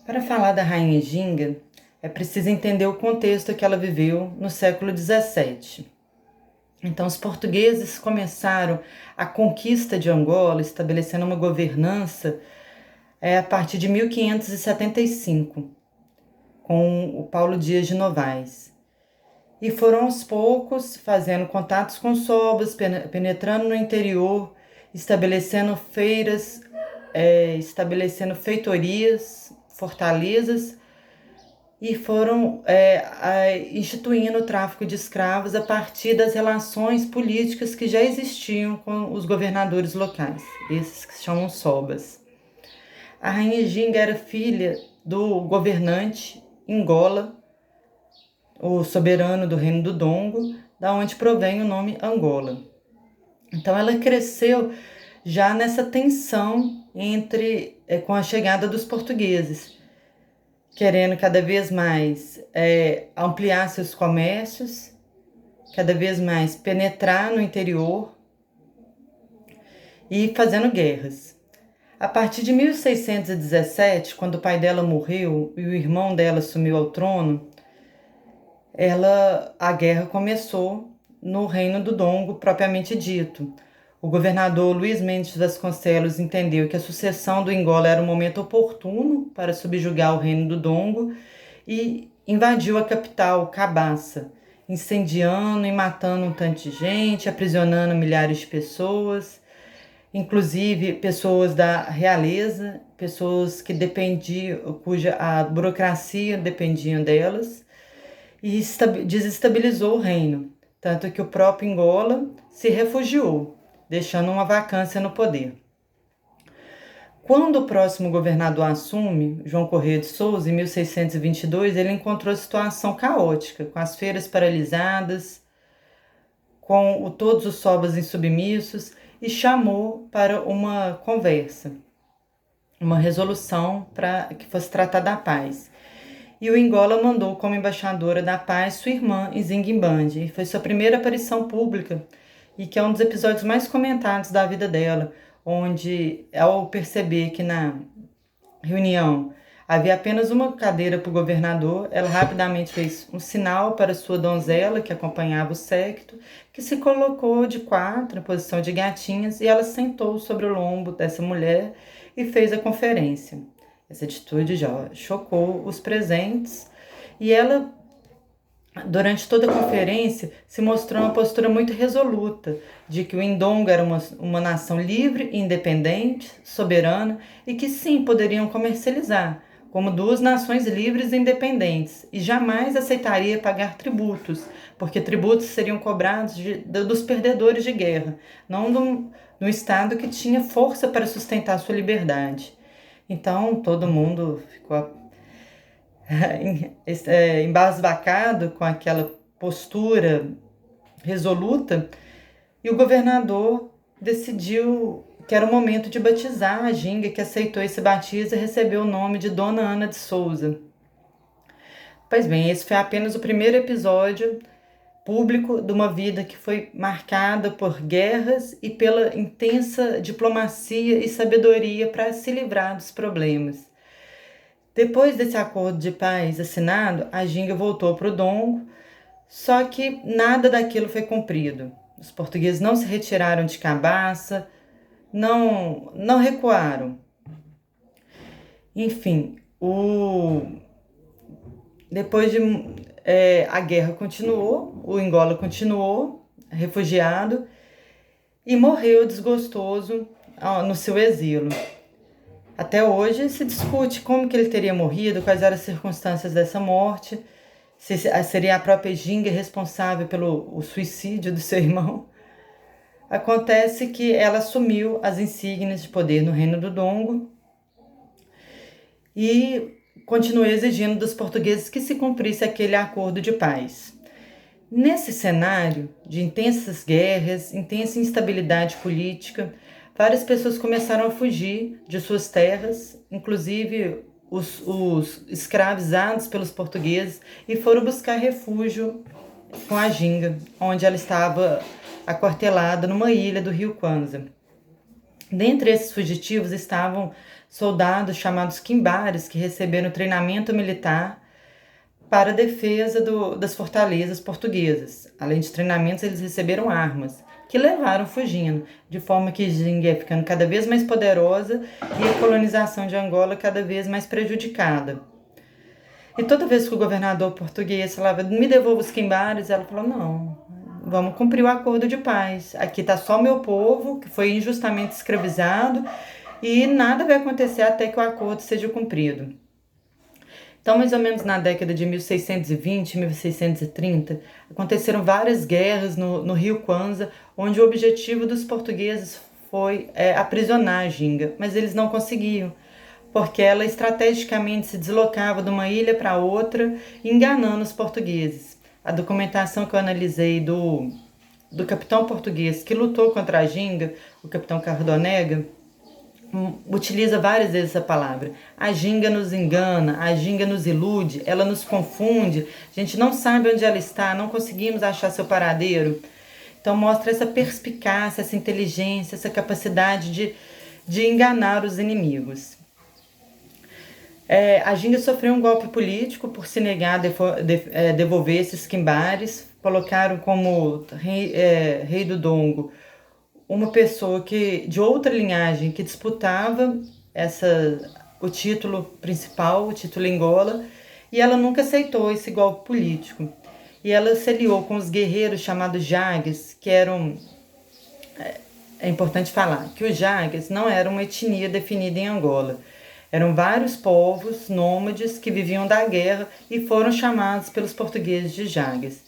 Para falar da Rainha Ginga, é preciso entender o contexto que ela viveu no século XVII. Então, os portugueses começaram a conquista de Angola, estabelecendo uma governança a partir de 1575, com o Paulo Dias de Novaes. E foram aos poucos fazendo contatos com sobras, penetrando no interior, estabelecendo feiras, estabelecendo feitorias, fortalezas, e foram instituindo o tráfico de escravos a partir das relações políticas que já existiam com os governadores locais, esses que se chamam sobas. A Rainha Ginga era filha do governante Ingola, o soberano do reino do Dongo, da onde provém o nome Angola. Então ela cresceu já nessa tensão com a chegada dos portugueses, querendo cada vez mais ampliar seus comércios, cada vez mais penetrar no interior e fazendo guerras. A partir de 1617, quando o pai dela morreu e o irmão dela assumiu ao trono, a guerra começou no reino do Dongo, propriamente dito. O governador Luís Mendes Vasconcelos entendeu que a sucessão do Ingola era um momento oportuno para subjugar o reino do Dongo e invadiu a capital, Cabaça, incendiando e matando um tanto de gente, aprisionando milhares de pessoas, inclusive pessoas da realeza, pessoas que cuja a burocracia dependia delas, e desestabilizou o reino, tanto que o próprio Ingola se refugiou, deixando uma vacância no poder. Quando o próximo governador assume, João Correia de Souza, em 1622, ele encontrou a situação caótica, com as feiras paralisadas, com todos os sobas insubmissos, e chamou para uma conversa, uma resolução para que fosse tratada a paz. E o Ingola mandou como embaixadora da paz sua irmã Nzingimbande. Foi sua primeira aparição pública e que é um dos episódios mais comentados da vida dela, onde, ao perceber que na reunião havia apenas uma cadeira para o governador, ela rapidamente fez um sinal para sua donzela, que acompanhava o séquito, que se colocou de quatro, em posição de gatinhas, e ela sentou sobre o lombo dessa mulher e fez a conferência. Essa atitude já chocou os presentes e ela, durante toda a conferência, se mostrou uma postura muito resoluta de que o Indongo era uma nação livre e independente, soberana, e que sim, poderiam comercializar, como duas nações livres e independentes, e jamais aceitaria pagar tributos, porque tributos seriam cobrados dos perdedores de guerra, não do Estado que tinha força para sustentar sua liberdade. Então, todo mundo ficou embasbacado com aquela postura resoluta, e o governador decidiu que era o momento de batizar a Ginga, que aceitou esse batismo e recebeu o nome de Dona Ana de Souza. Pois bem, esse foi apenas o primeiro episódio público de uma vida que foi marcada por guerras e pela intensa diplomacia e sabedoria para se livrar dos problemas. Depois desse acordo de paz assinado, a Ginga voltou para o Dongo, só que nada daquilo foi cumprido. Os portugueses não se retiraram de Cabaça, não recuaram. Enfim, depois de a guerra continuou, o Ingola continuou refugiado e morreu desgostoso no seu exílio. Até hoje se discute como que ele teria morrido, quais eram as circunstâncias dessa morte, se seria a própria Ginga responsável pelo suicídio do seu irmão. Acontece que ela assumiu as insígnias de poder no Reino do Dongo e continuou exigindo dos portugueses que se cumprisse aquele acordo de paz. Nesse cenário de intensas guerras, intensa instabilidade política, várias pessoas começaram a fugir de suas terras, inclusive os escravizados pelos portugueses, e foram buscar refúgio com a Ginga, onde ela estava aquartelada numa ilha do rio Kwanza. Dentre esses fugitivos estavam soldados chamados quimbares que receberam treinamento militar para a defesa das fortalezas portuguesas. Além de treinamentos, eles receberam armas, que levaram fugindo, de forma que Ginga ia ficando cada vez mais poderosa e a colonização de Angola cada vez mais prejudicada. E toda vez que o governador português falava, me devolva os quimbares, ela falou, não, vamos cumprir o acordo de paz. Aqui está só meu povo, que foi injustamente escravizado, e nada vai acontecer até que o acordo seja cumprido. Então, mais ou menos na década de 1620, 1630, aconteceram várias guerras no Rio Kwanza, onde o objetivo dos portugueses foi aprisionar a Ginga, mas eles não conseguiam, porque ela estrategicamente se deslocava de uma ilha para outra, enganando os portugueses. A documentação que eu analisei do capitão português que lutou contra a Ginga, o capitão Cardonega, utiliza várias vezes essa palavra. A Ginga nos engana, a Ginga nos ilude, ela nos confunde, a gente não sabe onde ela está, não conseguimos achar seu paradeiro. Então mostra essa perspicácia, essa inteligência, essa capacidade de enganar os inimigos. A Ginga sofreu um golpe político por se negar a devolver esses quimbares. Colocaram como rei do Dongo uma pessoa de outra linhagem que disputava o título principal, o título Angola, e ela nunca aceitou esse golpe político. E ela se aliou com os guerreiros chamados Jagues, que eram... É importante falar que os Jagues não eram uma etnia definida em Angola. Eram vários povos nômades que viviam da guerra e foram chamados pelos portugueses de Jagues.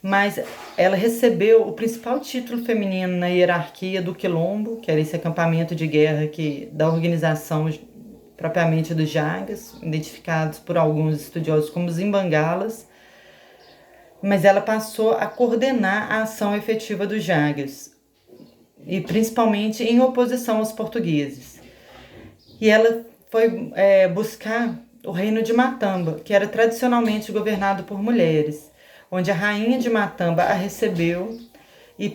Mas ela recebeu o principal título feminino na hierarquia do Quilombo, que era esse acampamento de guerra da organização propriamente dos Jagues, identificados por alguns estudiosos como os Imbangalas. Mas ela passou a coordenar a ação efetiva dos Jagues, e principalmente em oposição aos portugueses. E ela foi buscar o reino de Matamba, que era tradicionalmente governado por mulheres, onde a rainha de Matamba a recebeu e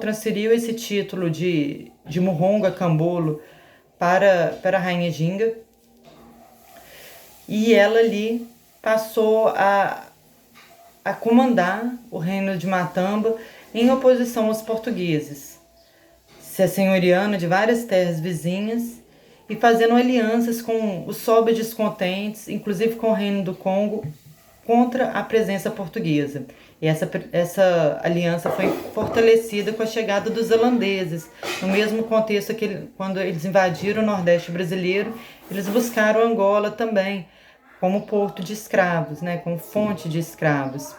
transferiu esse título de Muronga Cambolo para a rainha Ginga. E ela ali passou a comandar o reino de Matamba em oposição aos portugueses, se assenhoreando de várias terras vizinhas e fazendo alianças com os sobe descontentes, inclusive com o reino do Congo, contra a presença portuguesa. E essa aliança foi fortalecida com a chegada dos holandeses. No mesmo contexto que quando eles invadiram o Nordeste brasileiro, eles buscaram Angola também como porto de escravos, né, como fonte de escravos.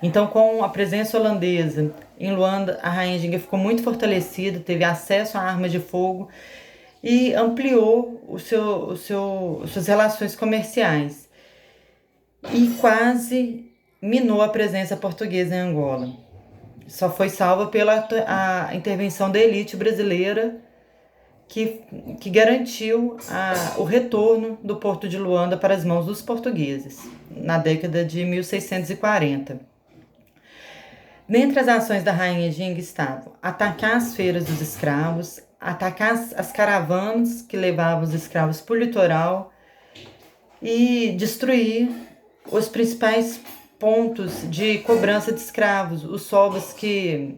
Então, com a presença holandesa em Luanda, a rainha Ginga ficou muito fortalecida, teve acesso a armas de fogo e ampliou suas relações comerciais. E quase minou a presença portuguesa em Angola. Só foi salva pela a intervenção da elite brasileira que garantiu o retorno do porto de Luanda para as mãos dos portugueses, na década de 1640. Dentre as ações da rainha Ginga estavam atacar as feiras dos escravos, atacar as caravanas que levavam os escravos por litoral e destruir os principais pontos de cobrança de escravos, os sobas que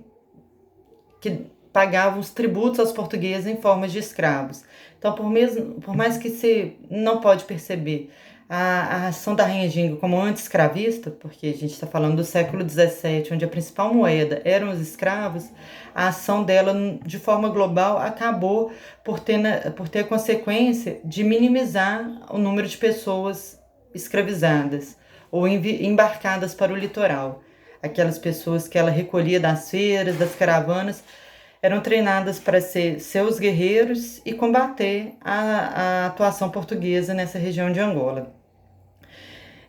pagavam os tributos aos portugueses em forma de escravos. Então, por mais que se não pode perceber a ação da rainha Ginga como anti-escravista, porque a gente está falando do século XVII, onde a principal moeda eram os escravos, a ação dela, de forma global, acabou por ter a consequência de minimizar o número de pessoas escravizadas ou embarcadas para o litoral. Aquelas pessoas que ela recolhia das feiras, das caravanas, eram treinadas para ser seus guerreiros e combater a atuação portuguesa nessa região de Angola.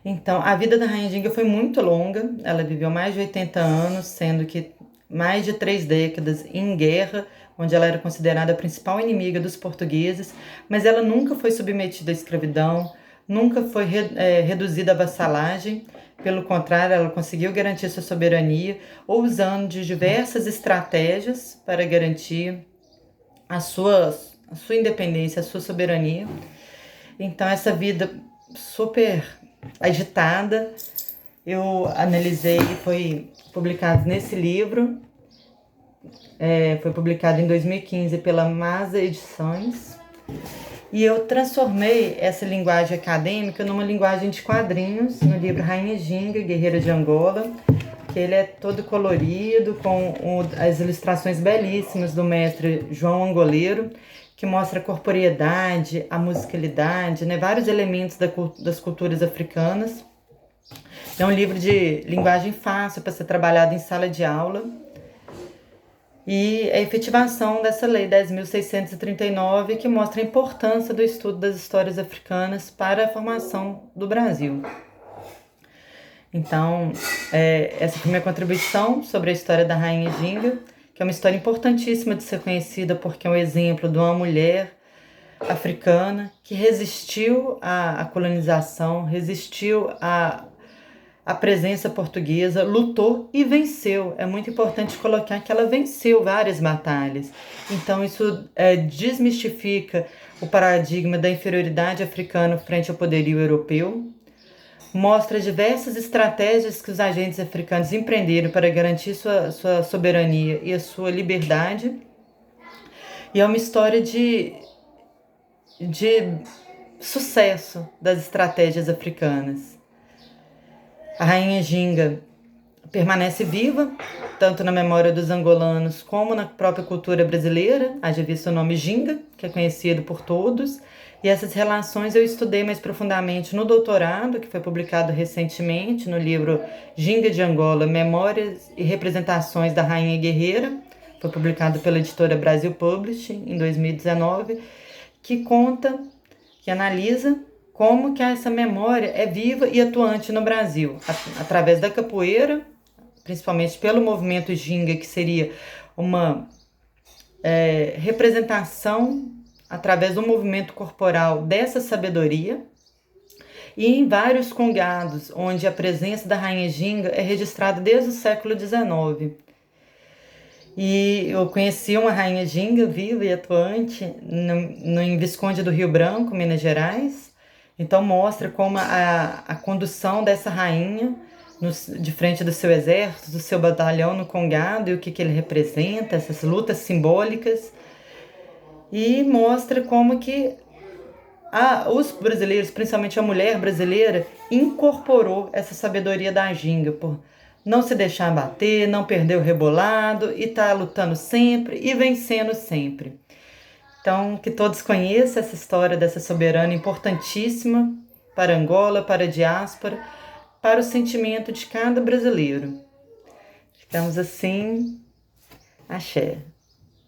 Então, a vida da rainha Ginga foi muito longa, ela viveu mais de 80 anos, sendo que mais de 3 décadas em guerra, onde ela era considerada a principal inimiga dos portugueses, mas ela nunca foi submetida à escravidão, nunca foi reduzida à vassalagem. Pelo contrário, ela conseguiu garantir sua soberania, usando de diversas estratégias para garantir a sua a sua independência, a sua soberania. Então, essa vida super agitada, eu analisei e foi publicado nesse livro. Foi publicado em 2015 pela Masa Edições. E eu transformei essa linguagem acadêmica numa linguagem de quadrinhos, no livro Rainha Ginga, Guerreira de Angola, que ele é todo colorido, com as ilustrações belíssimas do mestre João Angoleiro, que mostra a corporeidade, a musicalidade, né, vários elementos das culturas africanas. É um livro de linguagem fácil para ser trabalhado em sala de aula. E a efetivação dessa Lei 10.639, que mostra a importância do estudo das histórias africanas para a formação do Brasil. Então, essa foi minha contribuição sobre a história da Rainha Ginga, que é uma história importantíssima de ser conhecida porque é um exemplo de uma mulher africana que resistiu à colonização, resistiu à presença portuguesa, lutou e venceu. É muito importante colocar que ela venceu várias batalhas. Então isso desmistifica o paradigma da inferioridade africana frente ao poderio europeu, mostra diversas estratégias que os agentes africanos empreenderam para garantir sua soberania e a sua liberdade. E é uma história de sucesso das estratégias africanas. A Rainha Ginga permanece viva, tanto na memória dos angolanos como na própria cultura brasileira, haja visto o nome Ginga, que é conhecido por todos, e essas relações eu estudei mais profundamente no doutorado, que foi publicado recentemente no livro Ginga de Angola, Memórias e Representações da Rainha Guerreira, foi publicado pela editora Brasil Publishing em 2019, que analisa como que essa memória é viva e atuante no Brasil, através da capoeira, principalmente pelo movimento Ginga, que seria uma representação através do movimento corporal dessa sabedoria, e em vários congados, onde a presença da Rainha Ginga é registrada desde o século XIX. E eu conheci uma Rainha Ginga viva e atuante em Visconde do Rio Branco, Minas Gerais. Então mostra como a condução dessa rainha de frente do seu exército, do seu batalhão no Congado, e o que ele representa, essas lutas simbólicas. E mostra como que os brasileiros, principalmente a mulher brasileira, incorporou essa sabedoria da ginga, por não se deixar abater, não perder o rebolado e tá lutando sempre e vencendo sempre. Então, que todos conheçam essa história dessa soberana importantíssima para Angola, para a diáspora, para o sentimento de cada brasileiro. Ficamos assim, axé.